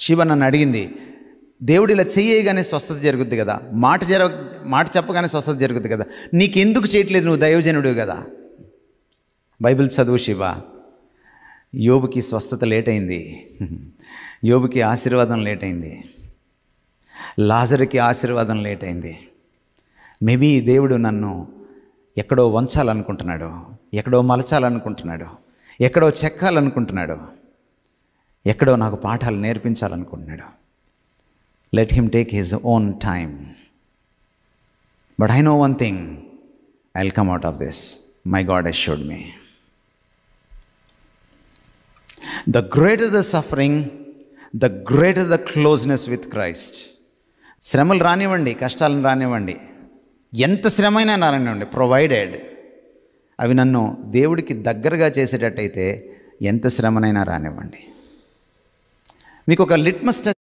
శివ నన్ను అడిగింది, దేవుడు ఇలా చేయగానే స్వస్థత జరుగుద్ది కదా, మాట చెప్పగానే స్వస్థత జరుగుద్ది కదా, నీకెందుకు చేయట్లేదు, నువ్వు దైవజనుడు కదా. బైబిల్ చదువు శివ. యోబుకి స్వస్థత లేట్ అయింది, యోబుకి ఆశీర్వాదం లేట్ అయింది, లాజరుకి ఆశీర్వాదం లేట్ అయింది. మేబీ దేవుడు నన్ను ఎక్కడో వంచాలనుకుంటున్నాడు, ఎక్కడో మలచాలనుకుంటున్నాడు, ఎక్కడో చెక్కాలనుకుంటున్నాడు, ఎక్కడో నాకు పాఠాలు నేర్పించాలనుకుంటున్నాడు. Let him take his own time. But I know one thing, I will come out of this. My God has showed me. The greater the suffering, the greater the closeness with Christ. శ్రమలు రానివ్వండి, కష్టాలను రానివ్వండి, ఎంత శ్రమైనా రానివ్వండి, provided అవి నన్ను దేవుడికి దగ్గరగా చేసేటట్టయితే ఎంత శ్రమనైనా రానివ్వండి. మీకు ఒక లిట్మస్